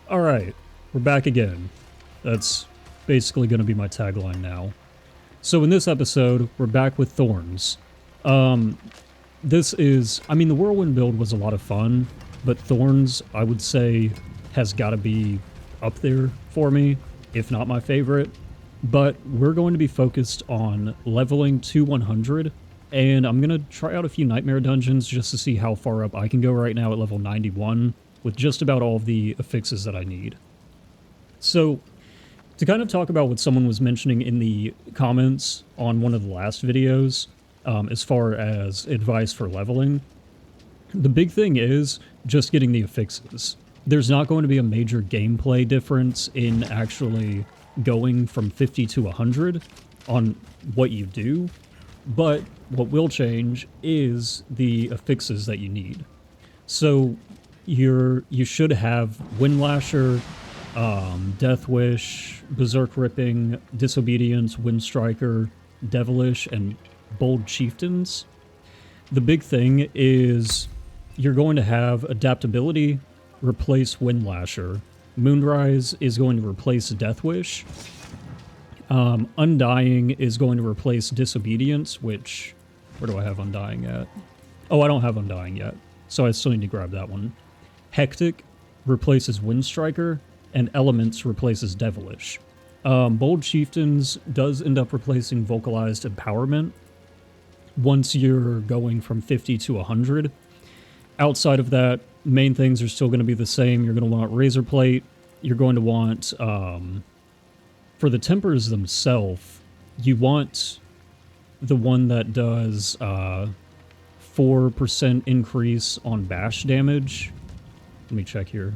Alright, we're back again. That's basically going to be my tagline now. So in this episode, we're back with Thorns. This is, I mean, the Whirlwind build was a lot of fun, but Thorns, I would say, has got to be up there for me, if not my favorite. But we're going to be focused on leveling to 100, and I'm going to try out a few Nightmare dungeons just to see how far up I can go right now at level 91, with just about all of the affixes that I need. So, to kind of talk about what someone was mentioning in the comments on one of the last videos, as far as advice for leveling, the big thing is just getting the affixes. There's not going to be a major gameplay difference in actually going from 50 to 100 on what you do, but what will change is the affixes that you need. So you should have Windlasher, Death Wish, Berserk Ripping, Disobedience, Windstriker, Devilish, and Bold Chieftains. The big thing is you're going to have Adaptability replace Windlasher. Moonrise is going to replace Death Wish. Undying is going to replace Disobedience, which... where do I have Undying at? Oh, I don't have Undying yet, so I still need to grab that one. Hectic replaces Windstriker, and Elements replaces Devilish. Bold Chieftains does end up replacing Vocalized Empowerment once you're going from 50 to 100. Outside of that, main things are still going to be the same. You're going to want Razor Plate. You're going to want, for the Tempers themselves, you want the one that does 4% increase on bash damage. Let me check here.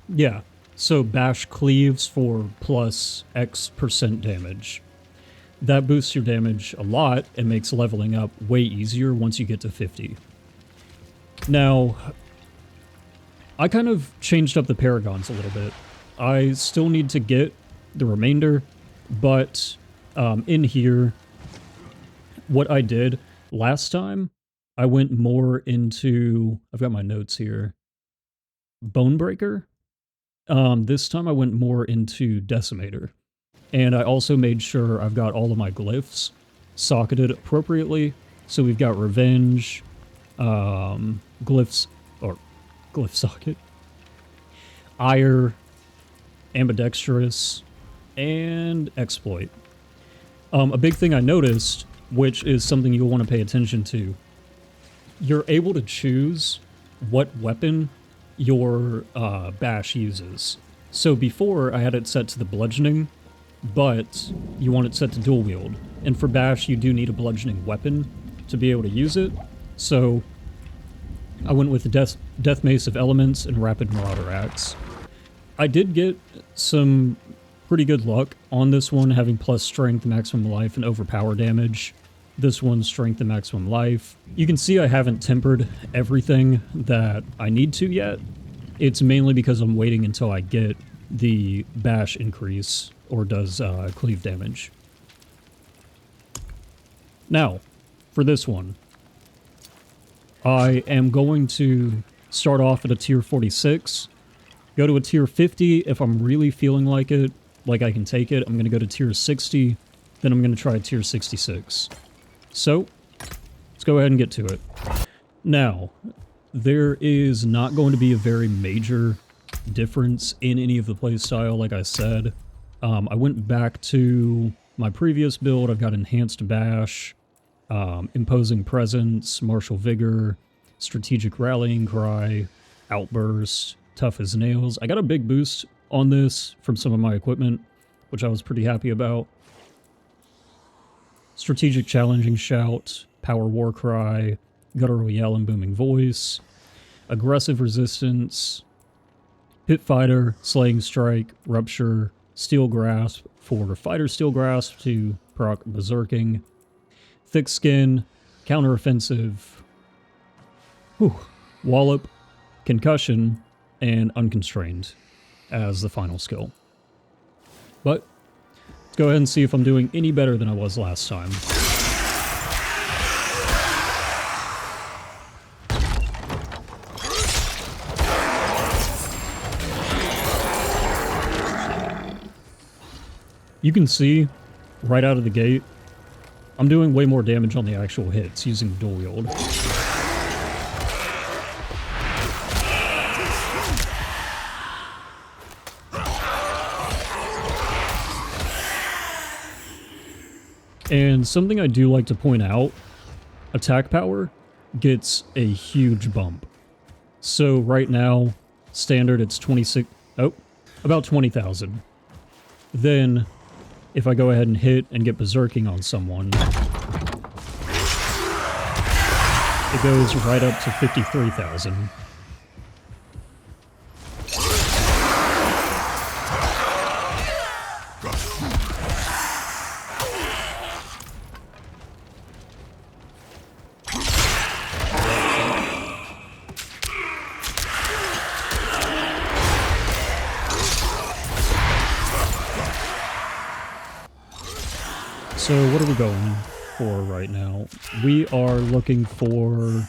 Yeah, so bash cleaves for plus X% damage. That boosts your damage a lot and makes leveling up way easier once you get to 50. Now, I kind of changed up the paragons a little bit. I still need to get the remainder, but in here, what I did last time, I went more into, I've got my notes here, Bonebreaker. This time I went more into Decimator. And I also made sure I've got all of my glyphs socketed appropriately. So we've got Revenge, glyphs, or glyph socket, Ire, Ambidextrous, and Exploit. A big thing I noticed, which is something you'll want to pay attention to, you're able to choose what weapon your bash uses. So before, I had it set to the bludgeoning, but you want it set to dual wield. And for bash, you do need a bludgeoning weapon to be able to use it. So I went with the Death Mace of Elements and Rapid Marauder Axe. I did get some pretty good luck on this one, having plus strength, maximum life, and overpower damage. This one's strength and maximum life. You can see I haven't tempered everything that I need to yet. It's mainly because I'm waiting until I get the bash increase, or does cleave damage. Now, for this one, I am going to start off at a tier 46, go to a tier 50 if I'm really feeling like it, like I can take it. I'm going to go to tier 60, then I'm going to try tier 66. So, let's go ahead and get to it. Now, there is not going to be a very major difference in any of the playstyle, like I said. I went back to my previous build. I've got Enhanced Bash, Imposing Presence, Martial Vigor, Strategic Rallying Cry, Outburst, Tough as Nails. I got a big boost on this from some of my equipment, which I was pretty happy about. Strategic Challenging Shout, Power War Cry, Guttural Yell and Booming Voice, Aggressive Resistance, Pit Fighter, Slaying Strike, Rupture, Steel Grasp for Fighter Steel Grasp to proc Berserking, Thick Skin, Counteroffensive, Wallop, Concussion, and Unconstrained as the final skill. But let's go ahead and see if I'm doing any better than I was last time. You can see right out of the gate, I'm doing way more damage on the actual hits using dual wield. And something I do like to point out, attack power gets a huge bump. So right now, standard it's 26, about 20,000. Then, if I go ahead and hit and get berserking on someone, it goes right up to 53,000. So what are we going for right now? We are looking for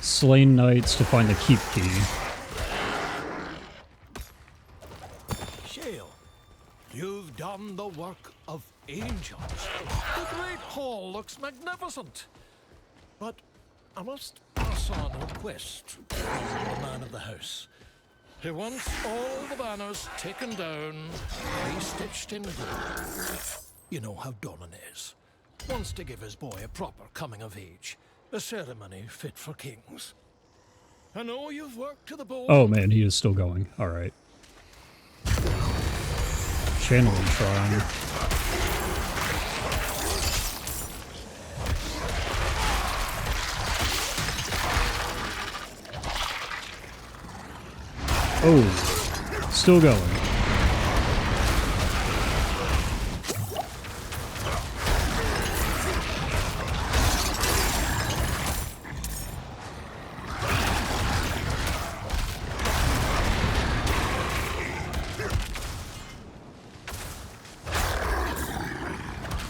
slain knights to find the keep key. Shale, you've done the work of angels. The great hall looks magnificent. But I must pass on a request from the man of the house. He wants all the banners taken down, restitched in gold. You know how Donan is. Wants to give his boy a proper coming of age. A ceremony fit for kings. I know you've worked to the bone. Oh man, he is still going. Alright. Channeling Shrine. Oh, still going.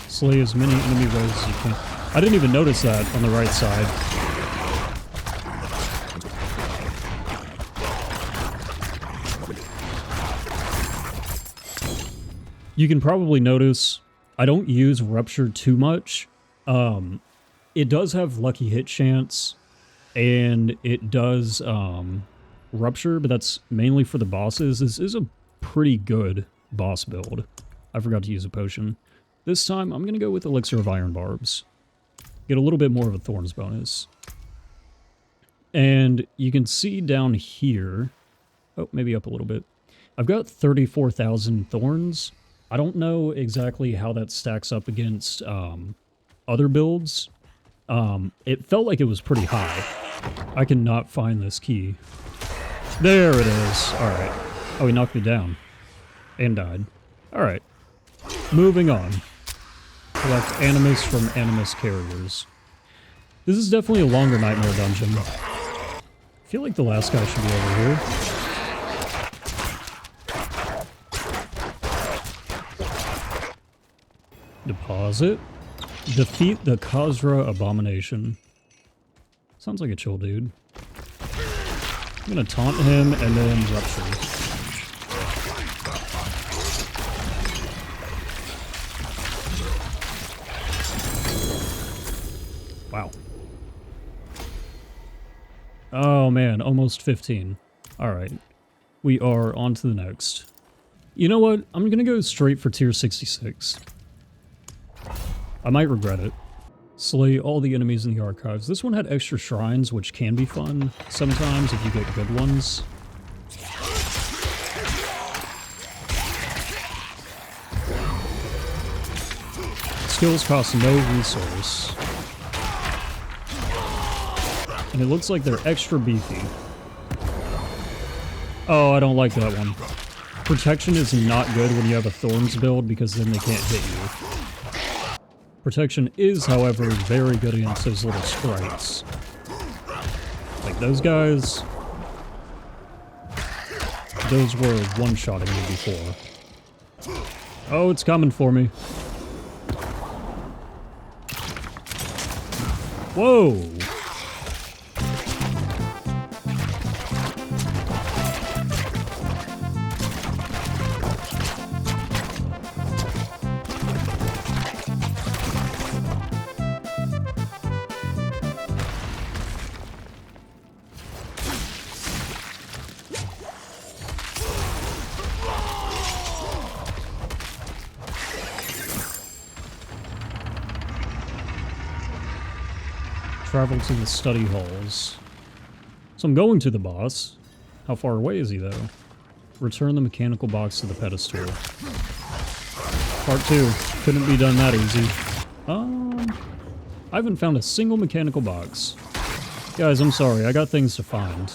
Slay as many enemy waves as you can. I didn't even notice that on the right side. You can probably notice I don't use Rupture too much. It does have lucky hit chance, and it does Rupture, but that's mainly for the bosses. This is a pretty good boss build. I forgot to use a potion. This time, I'm going to go with Elixir of Iron Barbs. Get a little bit more of a Thorns bonus. And you can see down here... Oh, maybe up a little bit. I've got 34,000 Thorns. I don't know exactly how that stacks up against other builds. It felt like it was pretty high. I cannot find this key. There it is. Alright. Oh, he knocked me down. And died. Alright. Moving on. Collect Animus from Animus carriers. This is definitely a longer Nightmare dungeon. I feel like the last guy should be over here. Deposit. Defeat the Khazra Abomination. Sounds like a chill dude. I'm gonna taunt him and then Rupture. Wow. Oh man, almost 15. Alright. We are on to the next. You know what? I'm gonna go straight for tier 66. I might regret it. Slay all the enemies in the archives. This one had extra shrines, which can be fun sometimes if you get good ones. Skills cost no resource. And it looks like they're extra beefy. Oh, I don't like that one. Protection is not good when you have a Thorns build because then they can't hit you. Protection is, however, very good against those little sprites. Like those guys. Those were one-shotting me before. Oh, it's coming for me. Whoa! travel to the study halls. So I'm going to the boss. How far away is he, though? Return the mechanical box to the pedestal. Part 2. Couldn't be done that easy. I haven't found a single mechanical box. Guys, I'm sorry. I got things to find.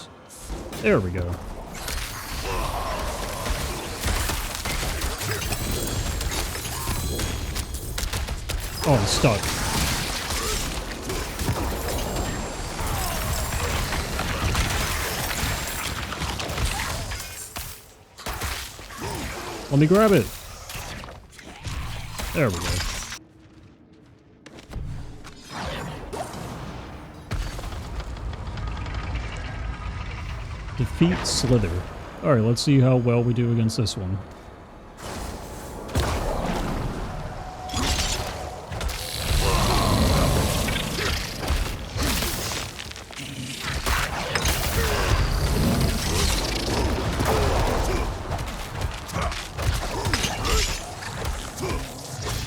There we go. Oh, I'm stuck. Let me grab it. There we go. Defeat Slither. Alright, let's see how well we do against this one.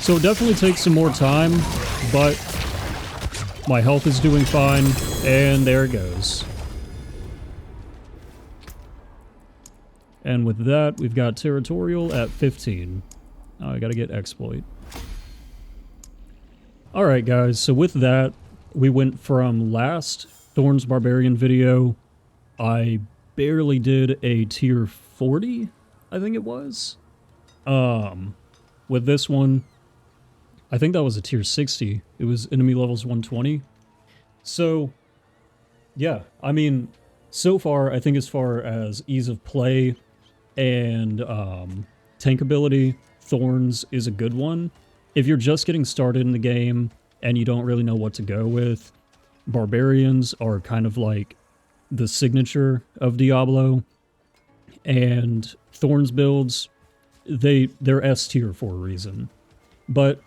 So it definitely takes some more time, but my health is doing fine, and there it goes. And with that, we've got Territorial at 15. Oh, I gotta get Exploit. Alright guys, so with that, we went from last Thorns Barbarian video, I barely did a tier 40, I think it was. With this one, I think that was a tier 60. It was enemy levels 120. So, yeah, I mean, so far, I think as far as ease of play and tankability, Thorns is a good one. If you're just getting started in the game and you don't really know what to go with, Barbarians are kind of like the signature of Diablo. And Thorns builds, they're S tier for a reason. But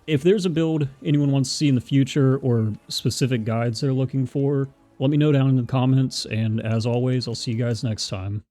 if there's a build anyone wants to see in the future or specific guides they're looking for, let me know down in the comments, and as always, I'll see you guys next time.